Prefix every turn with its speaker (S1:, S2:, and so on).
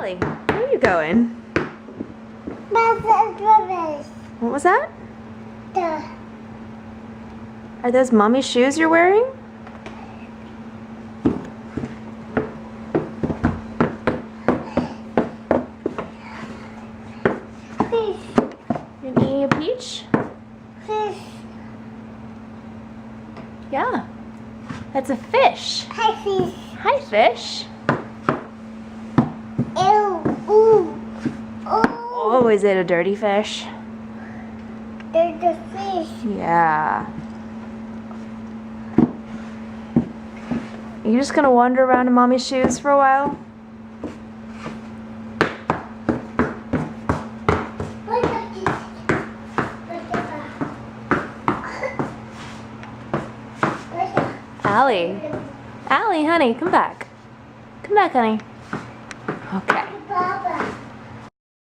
S1: Allie, where are you going? What was that? Are those mommy's shoes you're wearing?
S2: Fish.
S1: You're eating a peach?
S2: Fish.
S1: Yeah. That's a fish.
S2: Hi, fish.
S1: Hi, fish.
S2: Ew. Ooh.
S1: Oh, is it a dirty fish?
S2: There's a fish.
S1: Yeah. You just gonna wander around in mommy's shoes for a while?
S2: Look at this. Look at that.
S1: Allie. Allie, honey, come back. Come back, honey. Okay.